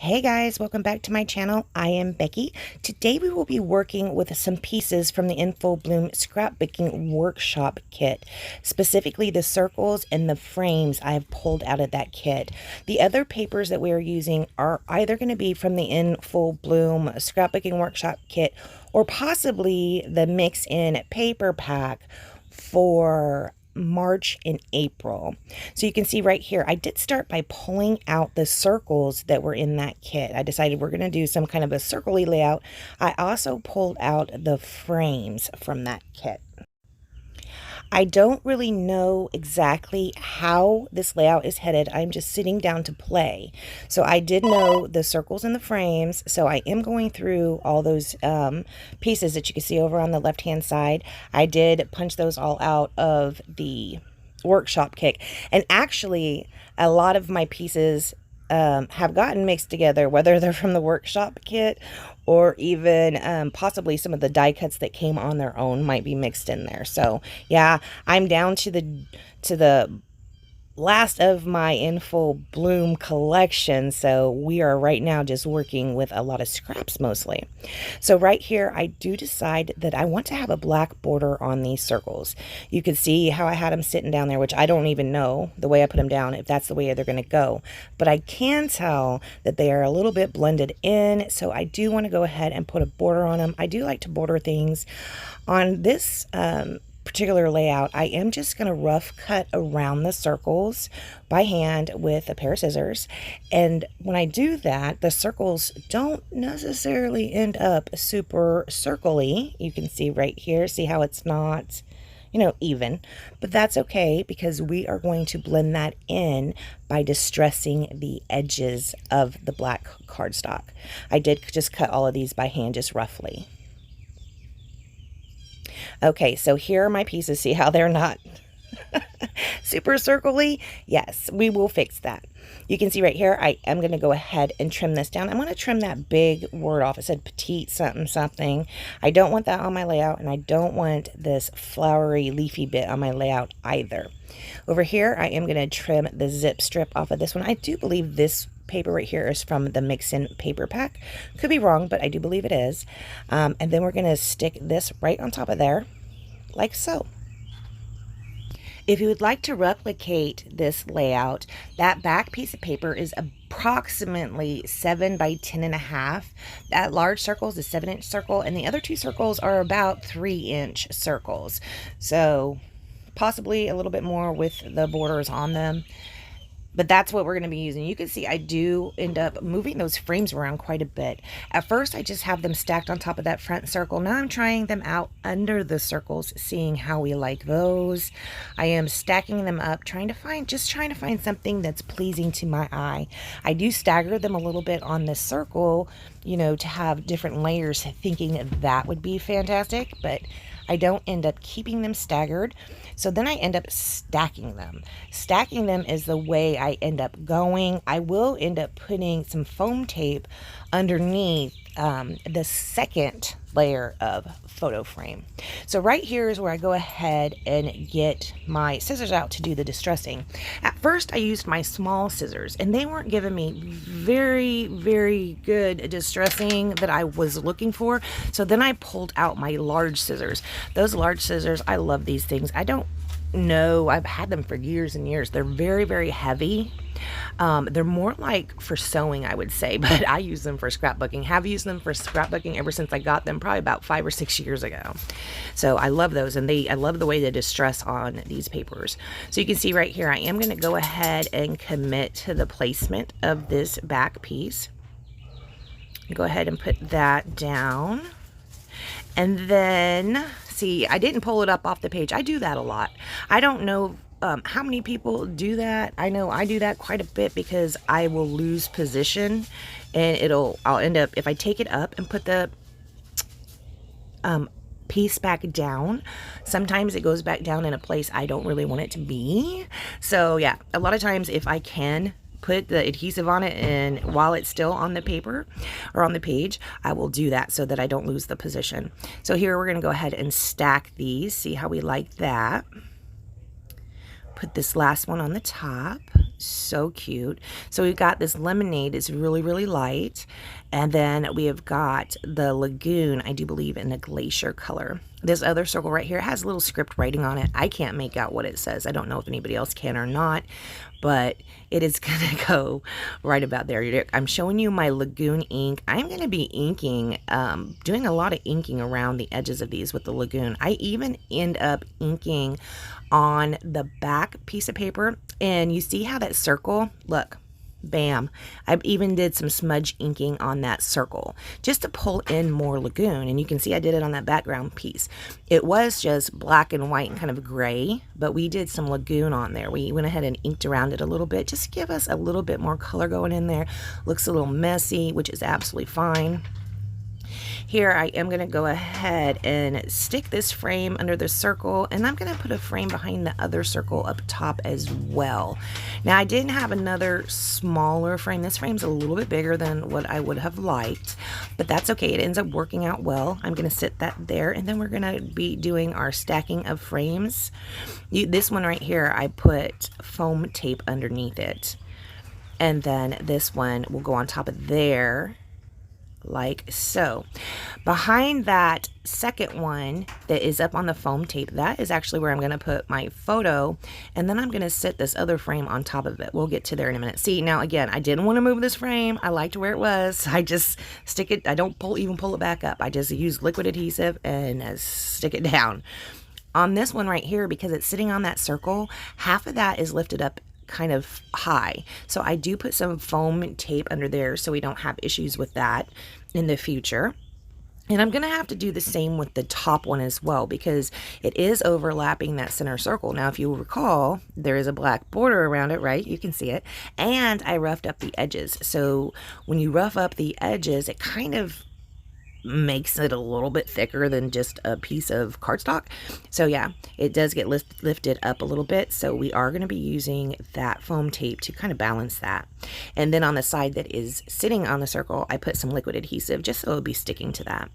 Hey guys, welcome back to my channel. I am Becky. Today we will be working with some pieces from the In Full Bloom Scrapbooking Workshop Kit. Specifically the circles and the frames I have pulled out of that kit. The other papers that we are using are either going to be from the In Full Bloom Scrapbooking Workshop Kit or possibly the Mix In paper pack for March and April. So you can see right here, I did start by pulling out the circles that were in that kit. I decided we're going to do some kind of a circle-y layout. I also pulled out the frames from that kit. I don't really know exactly how this layout is headed. I'm just sitting down to play. So I did know the circles and the frames. So I am going through all those pieces that you can see over on the left-hand side. I did punch those all out of the workshop kit. And actually, a lot of my pieces have gotten mixed together, whether they're from the workshop kit or even possibly some of the die cuts that came on their own might be mixed in there. So yeah, I'm down to the last of my In Full Bloom collection, so we are right now just working with a lot of scraps mostly. So right here I do decide that I want to have a black border on these circles. You can see how I had them sitting down there, which I don't even know the way I put them down if that's the way they're going to go, but I can tell that they are a little bit blended in, so I do want to go ahead and put a border on them. I do like to border things on this particular layout. I am just going to rough cut around the circles by hand with a pair of scissors, and when I do that, the circles don't necessarily end up super circly. You can see right here, see how it's not, you know, even, but that's okay because we are going to blend that in by distressing the edges of the black cardstock. I did just cut all of these by hand, just roughly. Okay, so here are my pieces. See how they're not super circly? Yes, we will fix that. You can see right here, I am going to go ahead and trim this down. I'm going to trim that big word off. It said petite something something. I don't want that on my layout, and I don't want this flowery leafy bit on my layout either. Over here, I am going to trim the zip strip off of this one. I do believe this paper right here is from the Mix-In paper pack. Could be wrong, but I do believe it is. And then we're going to stick this right on top of there, like so. If you would like to replicate this layout, that back piece of paper is approximately 7 by 10.5. That large circle is a 7-inch circle, and the other two circles are about 3-inch circles. So possibly a little bit more with the borders on them. But that's what we're going to be using. You can see I do end up moving those frames around quite a bit. At first, I just have them stacked on top of that front circle. Now I'm trying them out under the circles, seeing how we like those. I am stacking them up, just trying to find something that's pleasing to my eye. I do stagger them a little bit on this circle, you know, to have different layers, thinking that would be fantastic, but I don't end up keeping them staggered. So then I end up stacking them. Stacking them is the way I end up going. I will end up putting some foam tape underneath the second layer of photo frame. So right here is where I go ahead and get my scissors out to do the distressing. At first I used my small scissors, and they weren't giving me very good distressing that I was looking for. So then I pulled out my large scissors. Those large scissors, I love these things. I don't know, I've had them for years and years. They're very heavy. They're more like for sewing, I would say, but I use them for scrapbooking. Have used them for scrapbooking ever since I got them, probably about 5 or 6 years ago. So I love those, and I love the way they distress on these papers. So you can see right here, I am going to go ahead and commit to the placement of this back piece. Go ahead and put that down. And then, see, I didn't pull it up off the page. I do that a lot. I don't know how many people do that. I know I do that quite a bit because I will lose position, and I'll end up, if I take it up and put the piece back down, sometimes it goes back down in a place I don't really want it to be. So yeah, a lot of times if I can put the adhesive on it and while it's still on the paper or on the page, I will do that so that I don't lose the position. So here we're going to go ahead and stack these. See how we like that. Put this last one on the top. So cute. So we've got this lemonade. It's really, really light. And then we have got the Lagoon, I do believe, in a glacier color. This other circle right here has a little script writing on it. I can't make out what it says. I don't know if anybody else can or not, but it is going to go right about there. I'm showing you my Lagoon ink. I'm going to be inking, doing a lot of inking around the edges of these with the Lagoon. I even end up inking on the back piece of paper, and you see how that circle, look, bam, I even did some smudge inking on that circle just to pull in more Lagoon. And you can see I did it on that background piece. It was just black and white and kind of gray, but we did some Lagoon on there. We went ahead and inked around it a little bit just to give us a little bit more color going in there. Looks a little messy, which is absolutely fine. Here I am going to go ahead and stick this frame under the circle, and I'm going to put a frame behind the other circle up top as well. Now I didn't have another smaller frame. This frame's a little bit bigger than what I would have liked, but that's okay. It ends up working out well. I'm going to sit that there, and then we're going to be doing our stacking of frames. This one right here, I put foam tape underneath it, and then this one will go on top of there, like so. Behind that second one that is up on the foam tape, that is actually where I'm going to put my photo, and then I'm going to sit this other frame on top of it. We'll get to there in a minute. See, now again, I didn't want to move this frame. I liked where it was. I just stick it. I don't even pull it back up. I just use liquid adhesive and stick it down. On this one right here, because it's sitting on that circle, half of that is lifted up kind of high, so I do put some foam tape under there so we don't have issues with that in the future. And I'm gonna have to do the same with the top one as well, because it is overlapping that center circle. Now if you recall, there is a black border around it, right? You can see it, and I roughed up the edges. So when you rough up the edges, it kind of makes it a little bit thicker than just a piece of cardstock. So yeah, it does get lifted up a little bit, so we are going to be using that foam tape to kind of balance that. And then on the side that is sitting on the circle, I put some liquid adhesive just so it'll be sticking to that.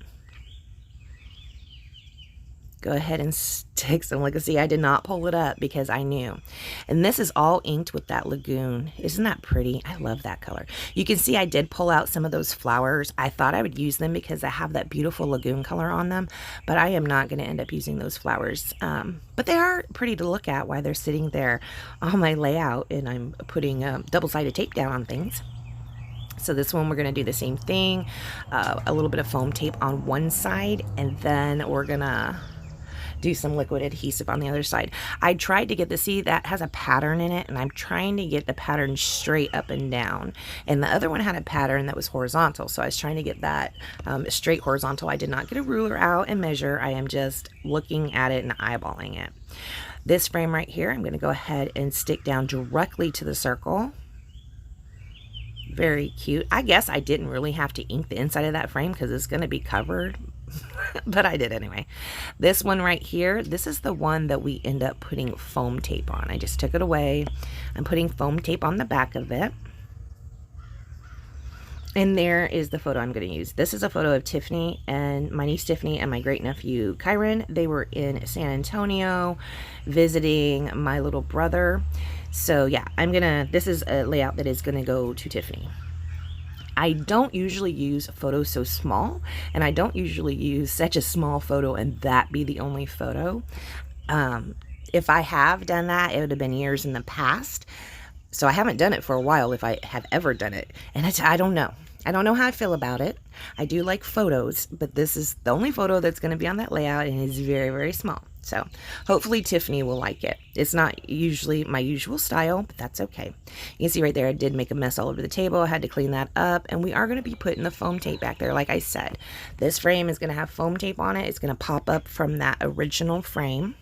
Go ahead and stick some liquid. See, I did not pull it up because I knew. And this is all inked with that Lagoon. Isn't that pretty? I love that color. You can see I did pull out some of those flowers. I thought I would use them because I have that beautiful Lagoon color on them, but I am not going to end up using those flowers. But they are pretty to look at while they're sitting there on my layout, and I'm putting double-sided tape down on things. So this one we're going to do the same thing, a little bit of foam tape on one side, and then we're going to do some liquid adhesive on the other side. I tried to get the, see, that has a pattern in it, and I'm trying to get the pattern straight up and down. And the other one had a pattern that was horizontal, so I was trying to get that straight horizontal. I did not get a ruler out and measure. I am just looking at it and eyeballing it. This frame right here, I'm going to go ahead and stick down directly to the circle. Very cute. I guess I didn't really have to ink the inside of that frame because it's going to be covered, but I did anyway. This one right here, this is the one that we end up putting foam tape on. I just took it away. I'm putting foam tape on the back of it. And there is the photo I'm going to use. This is a photo of Tiffany and my niece Tiffany and my great nephew Kyron. They were in San Antonio visiting my little brother. So yeah, this is a layout that is gonna go to Tiffany. I don't usually use photos so small, and I don't usually use such a small photo and that be the only photo. If I have done that, it would have been years in the past. So I haven't done it for a while, if I have ever done it. And I don't know. I don't know how I feel about it. I do like photos, but this is the only photo that's going to be on that layout, and it's very, very small. So hopefully Tiffany will like it. It's not usually my usual style, but that's okay. You can see right there, I did make a mess all over the table. I had to clean that up, and we are going to be putting the foam tape back there. Like I said, this frame is going to have foam tape on it. It's going to pop up from that original frame.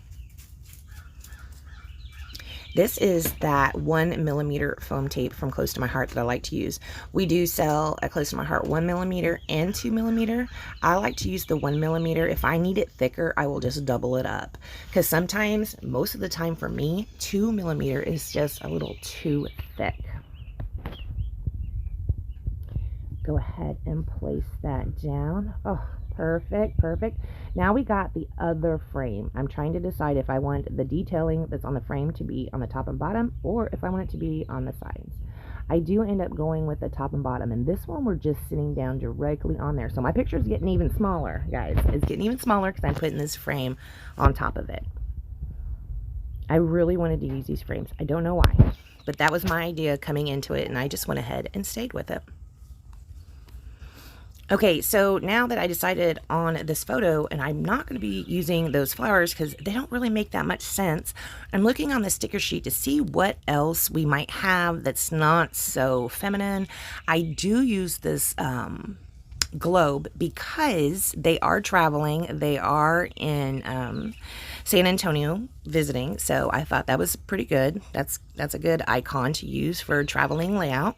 This is that 1mm foam tape from Close to My Heart that I like to use. We do sell at Close to My Heart 1mm and 2mm. I like to use the 1mm. If I need it thicker, I will just double it up. Because sometimes, most of the time for me, 2mm is just a little too thick. go ahead and place that down. Oh, perfect, perfect. Now we got the other frame. I'm trying to decide if I want the detailing that's on the frame to be on the top and bottom, or if I want it to be on the sides. I do end up going with the top and bottom, and this one we're just sitting down directly on there. So my picture is getting even smaller, guys. It's getting even smaller because I'm putting this frame on top of it. I really wanted to use these frames. I don't know why, but that was my idea coming into it, and I just went ahead and stayed with it. Okay, so now that I decided on this photo, and I'm not going to be using those flowers because they don't really make that much sense, I'm looking on the sticker sheet to see what else we might have that's not so feminine. I do use this globe because they are traveling. They are in San Antonio visiting, so I thought that was pretty good. That's a good icon to use for a traveling layout.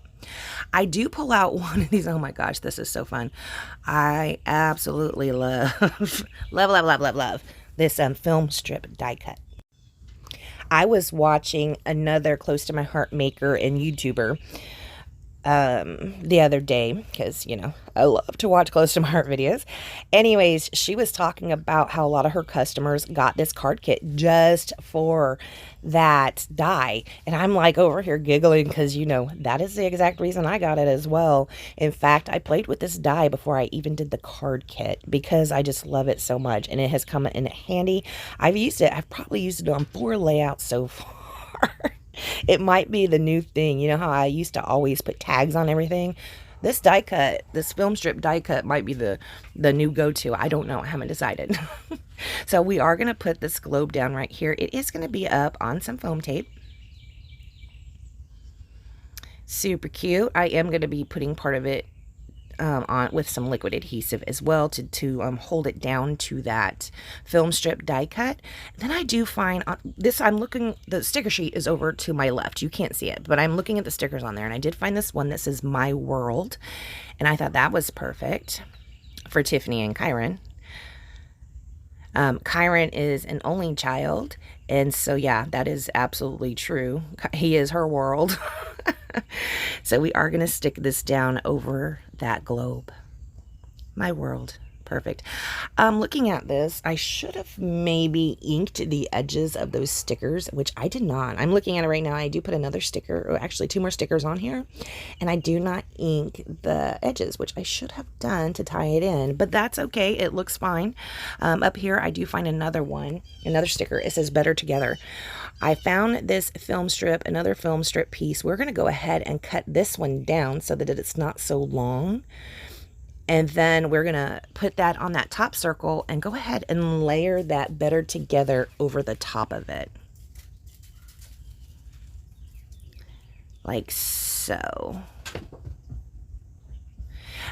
I do pull out one of these. Oh my gosh, this is so fun. I absolutely love love this film strip die cut. I was watching another close to my heart maker and YouTuber the other day, because, you know, I love to watch close to my heart videos. Anyways, she was talking about how a lot of her customers got this card kit just for that die. And I'm like over here giggling because, you know, that is the exact reason I got it as well. In fact, I played with this die before I even did the card kit because I just love it so much. And it has come in handy. I've probably used it on 4 layouts so far. It might be the new thing. You know how I used to always put tags on everything? This die cut, this film strip die cut might be the new go-to. I don't know. I haven't decided. So we are going to put this globe down right here. It is going to be up on some foam tape. Super cute. I am going to be putting part of it on with some liquid adhesive as well to hold it down to that film strip die cut. Then I do find this, I'm looking, the sticker sheet is over to my left. You can't see it, but I'm looking at the stickers on there, and I did find this one that says My World, and I thought that was perfect for Tiffany and Kyron. Kyron is an only child, and so yeah, that is absolutely true. He is her world. So we are going to stick this down over that globe. My World. Perfect. Looking at this, I should have maybe inked the edges of those stickers, which I did not. I'm looking at it right now. I do put another sticker, or actually 2 more stickers on here, and I do not ink the edges, which I should have done to tie it in, but that's okay. It looks fine. Up here, I do find another sticker. It says Better Together. I found this film strip, another film strip piece. We're going to go ahead and cut this one down so that it's not so long. And then we're going to put that on that top circle and go ahead and layer that Better Together over the top of it. Like so.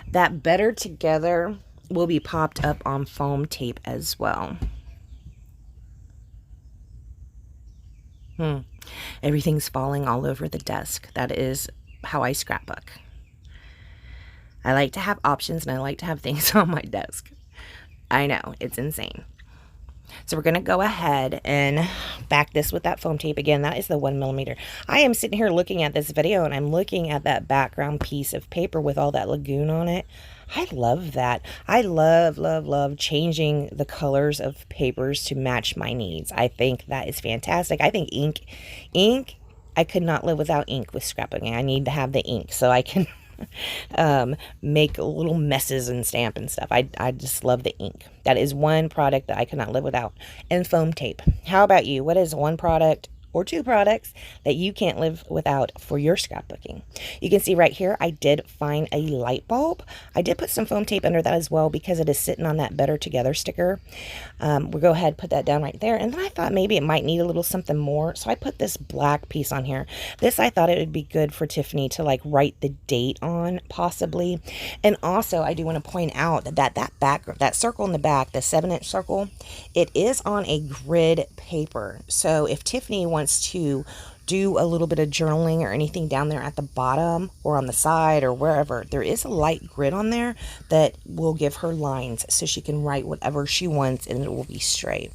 That Better Together will be popped up on foam tape as well. Everything's falling all over the desk. That is how I scrapbook. I like to have options, and I like to have things on my desk. I know, it's insane. So we're going to go ahead and back this with that foam tape. Again, that is the 1mm. I am sitting here looking at this video, and I'm looking at that background piece of paper with all that Lagoon on it. I love that. I love changing the colors of papers to match my needs. I think that is fantastic. I think ink, I could not live without ink with scrapbooking. I need to have the ink so I can make little messes and stamp and stuff. I just love the ink. That is one product that I cannot live without. And foam tape. How about you? What is one product or 2 products that you can't live without for your scrapbooking? You can see right here, I did find a light bulb. I did put some foam tape under that as well because it is sitting on that Better Together sticker. We'll go ahead and put that down right there. And then I thought maybe it might need a little something more. So I put this black piece on here. This, I thought it would be good for Tiffany to like write the date on, possibly. And also, I do want to point out that circle in the back, the 7-inch circle, it is on a grid paper. So if Tiffany wants to do a little bit of journaling or anything down there at the bottom or on the side or wherever, there is a light grid on there that will give her lines so she can write whatever she wants and it will be straight.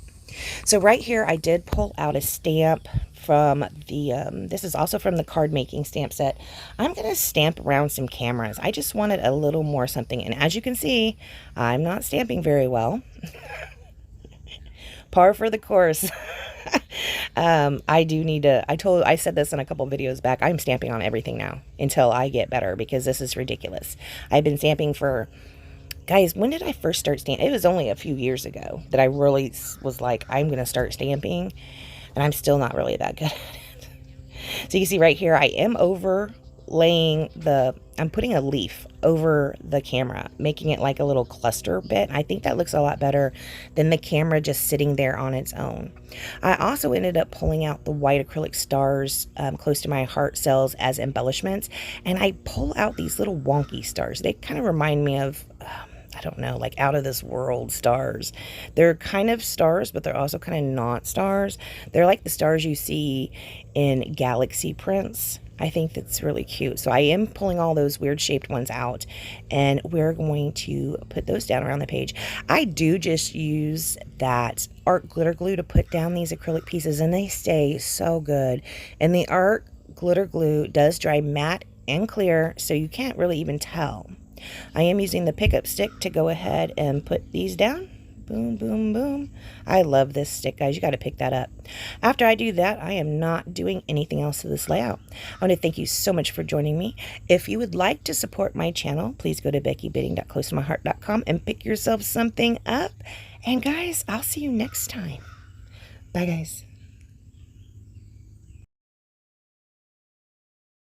So right here, I did pull out a stamp from the, this is also from the card making stamp set. I'm going to stamp around some cameras. I just wanted a little more something. And as you can see, I'm not stamping very well. Par for the course. I do need to, I said this in a couple videos back, I'm stamping on everything now until I get better, because this is ridiculous. I've been stamping for, guys, when did I first start stamping? It was only a few years ago that I really was like, I'm going to start stamping, and I'm still not really that good at it. So you see right here, I am overlaying I'm putting a leaf over the camera, making it like a little cluster bit. I think that looks a lot better than the camera just sitting there on its own. I also ended up pulling out the white acrylic stars close to my heart cells as embellishments, and I pull out these little wonky stars. They kind of remind me of I don't know, like out of this world stars. They're kind of stars, but they're also kind of not stars. They're like the stars you see in galaxy prints. I think that's really cute. So I am pulling all those weird shaped ones out, and we're going to put those down around the page. I do just use that art glitter glue to put down these acrylic pieces, and they stay so good. And the art glitter glue does dry matte and clear, so you can't really even tell. I am using the pickup stick to go ahead and put these down. Boom, boom, boom. I love this stick, guys. You got to pick that up. After I do that, I am not doing anything else to this layout. I want to thank you so much for joining me. If you would like to support my channel, please go to beckybidding.closetomyheart.com and pick yourself something up. And guys, I'll see you next time. Bye, guys.